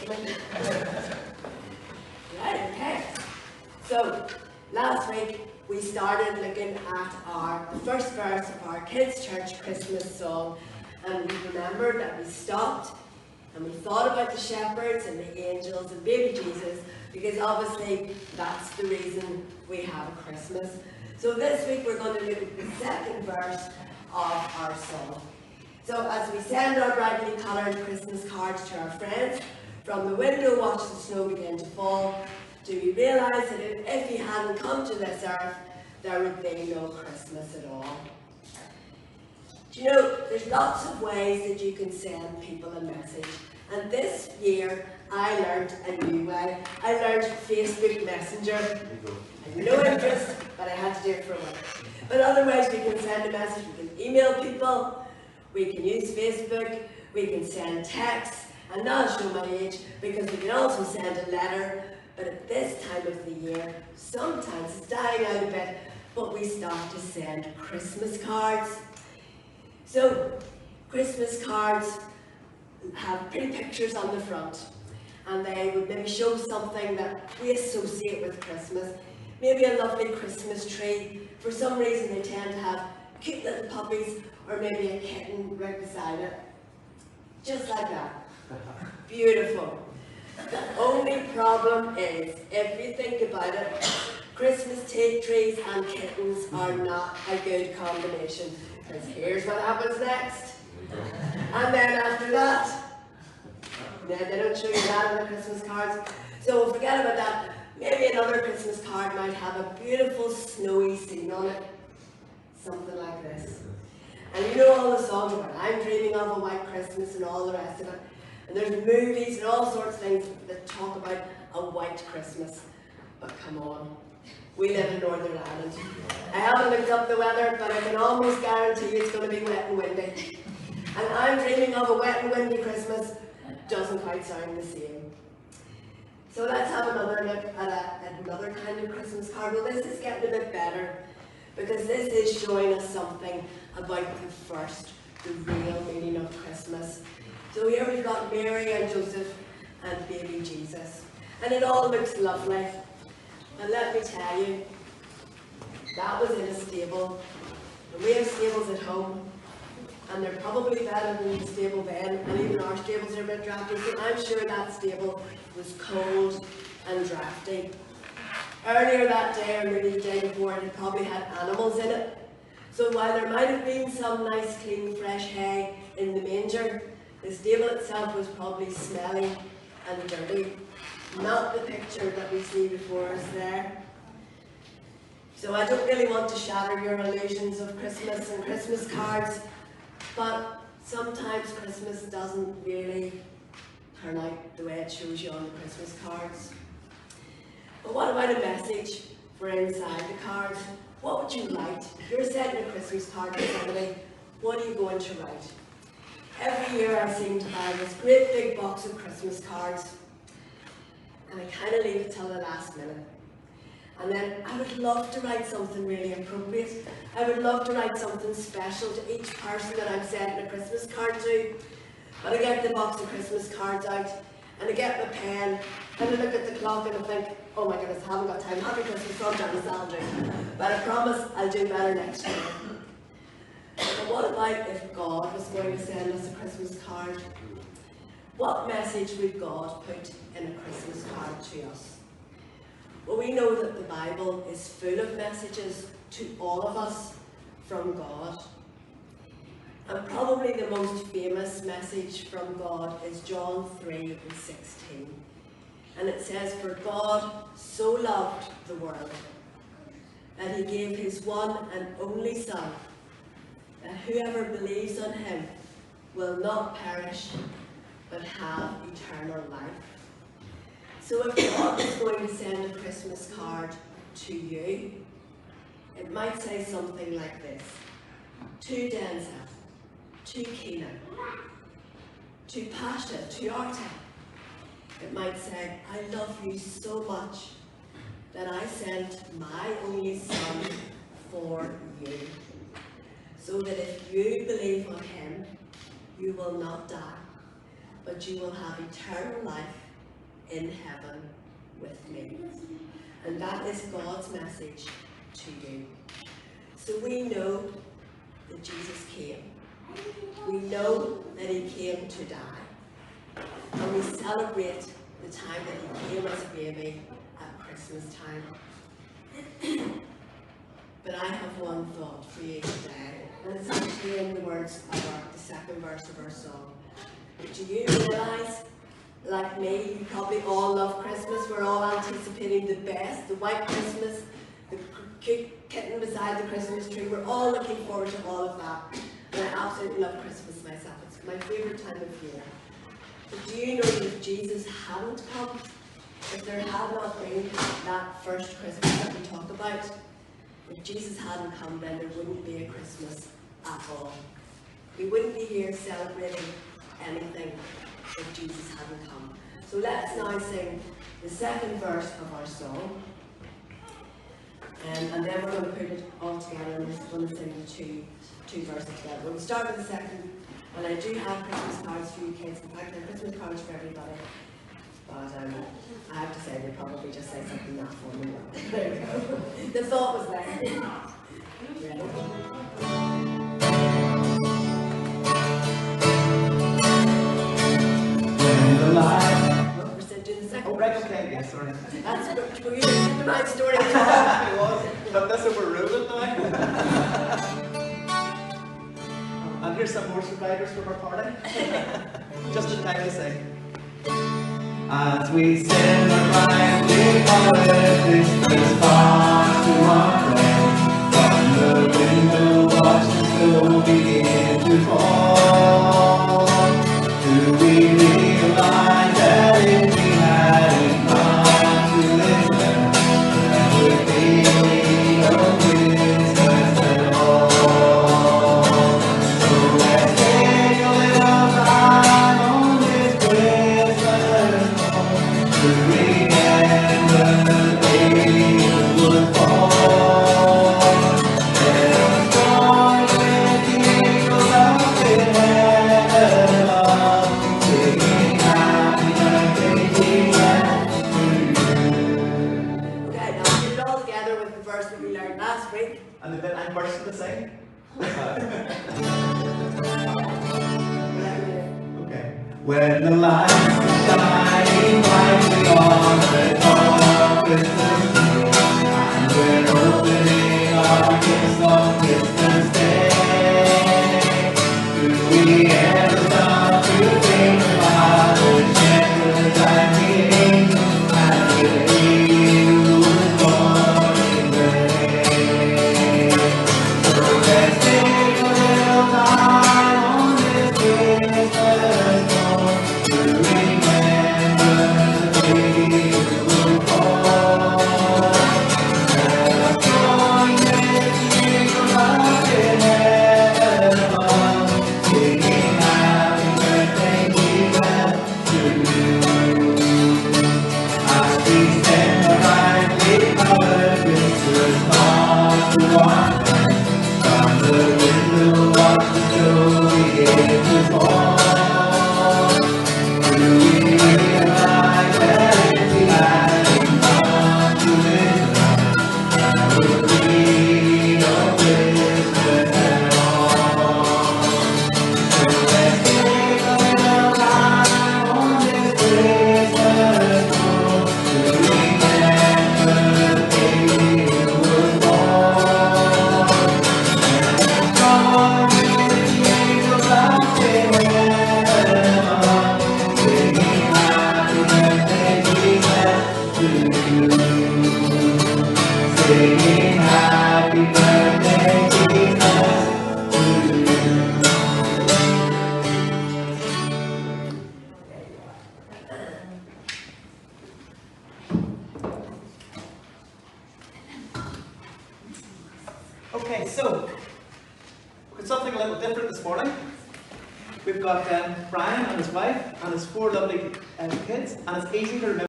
Right, okay. So, last week we started looking at the first verse of our kids' church Christmas song, and we remembered that we stopped and we thought about the shepherds and the angels and baby Jesus, because obviously that's the reason we have a Christmas. So this week we're going to look at the second verse of our song. So as we send our brightly coloured Christmas cards to our friends, from the window watch the snow begin to fall, do we realise that if he hadn't come to this earth, there would be no Christmas at all? Do you know, there's lots of ways that you can send people a message. And this year, I learned a new way. I learned Facebook Messenger. I had no interest, but I had to do it for work. But other ways we can send a message, we can email people, we can use Facebook, we can send texts, and now I'll show my age, because we can also send a letter. But at this time of the year, sometimes it's dying out a bit, but we start to send Christmas cards. So, Christmas cards have pretty pictures on the front, and they would maybe show something that we associate with Christmas. Maybe a lovely Christmas tree. For some reason they tend to have cute little puppies, or maybe a kitten right beside it. Just like that. Beautiful. The only problem is, if you think about it, Christmas trees and kittens are not a good combination. Because here's what happens next. And then after that, they don't show you that on the Christmas cards. So forget about that. Maybe another Christmas card might have a beautiful snowy scene on it. Something like this. And you know all the songs about I'm dreaming of a white Christmas and all the rest of it. And there's movies and all sorts of things that talk about a white Christmas. But come on. We live in Northern Ireland. I haven't looked up the weather, but I can almost guarantee you it's going to be wet and windy. And I'm dreaming of a wet and windy Christmas doesn't quite sound the same. So let's have another look at another kind of Christmas card. Well, this is getting a bit better, because this is showing us something about the real meaning of Christmas. So here we've got Mary and Joseph and baby Jesus. And it all looks lovely. And let me tell you, that was in a stable. And we have stables at home, and they're probably better than the stable then, and even our stables are a bit drafty, so I'm sure that stable was cold and drafty. Earlier that day, or maybe the day before, it probably had animals in it. So while there might have been some nice, clean, fresh hay in the manger, the stable itself was probably smelly and dirty. Not the picture that we see before us there. So I don't really want to shatter your illusions of Christmas and Christmas cards, but sometimes Christmas doesn't really turn out the way it shows you on the Christmas cards. But what about a message for inside the card? What would you write? If you're sending a Christmas card to somebody, what are you going to write? Every year I seem to buy this great big box of Christmas cards, and I kind of leave it till the last minute. And then I would love to write something really appropriate. I would love to write something special to each person that I'm sending a Christmas card to. But I get the box of Christmas cards out, and I get my pen, and I look at the clock and I think, oh my goodness, I haven't got time. Happy Christmas from Janice, I'll do. But I promise I'll do better next year. But what about if God was going to send us a Christmas card? What message would God put in a Christmas card to us? Well, we know that the Bible is full of messages to all of us from God. And probably the most famous message from God is John 3:16. And it says, "For God so loved the world that he gave his one and only Son, that whoever believes on him will not perish, but have eternal life." So if God is going to send a Christmas card to you, it might say something like this: to Denzel, to Keenan, to Pasha, to Arta. It might say, "I love you so much that I sent my only Son for you, so that if you believe on him, you will not die, but you will have eternal life in heaven with me. And that is God's message to you. So we know that Jesus came. We know that he came to die. And we celebrate the time that he came as a baby at Christmas time. But I have one thought for you today, and it's actually in the words of the second verse of our song. Do you realise, like me, you probably all love Christmas. We're all anticipating the best, the white Christmas, the cute kitten beside the Christmas tree. We're all looking forward to all of that. And I absolutely love Christmas myself. It's my favourite time of year. But do you know that if Jesus hadn't come, if there had not been that first Christmas that we talk about, if Jesus hadn't come, then there wouldn't be a Christmas at all. We wouldn't be here celebrating anything if Jesus hadn't come. So let's now sing the second verse of our song. And then we're going to put it all together and we're going to sing the two verses together. We'll start with the second, and I do have Christmas cards for you kids. In fact, there are Christmas cards for everybody. But I have to say, they probably just say something that for me. There you go. The thought was there. Ready? We're doing the second. Oh, right, okay, yes, sorry. That's good. We're using the right story. It was, but this overruled now. And here's some more survivors from our party. Just in time to sing. As we sing the right, we colour Christmas far to our friends. From the window, watch the snow begin to fall. Do we realize that if we hadn't come to listen, there would be no Christmas at all? So let's take a little time on this Christmas to remember the day it would fall. Let us join with the angels up in heaven above, singing happy birthday to you. Okay, now put it all together with the verse that we learned last week. And the bit I'm bursting to sing. Okay. When the lights are shining brightly on the top Christmas tree, and we're opening our gifts on Christmas Day, do we ever stop to think about the shepherds and the angels and the baby who was born in Bethlehem? So let's take a little time on this Christmas morn to remember the baby who was born. Let us join with the angels up in heaven above, singing happy birthday, Jesus, to you. As we stand brightly covered Christmas cards to our friends, from the window watch the snow begin to fall. Do we realize that if we hadn't come to listen, there would be no Christmas at all? So let's take a little time on this Christmas morn to remember the baby who was born. Join with the angels up in heaven above, singing happy birthday, Jesus, to you. Singing happy birthday, Jesus, to you. Okay, so we've got something a little different this morning. We've got Brian and his wife and his 4 lovely kids, and it's easy to remember.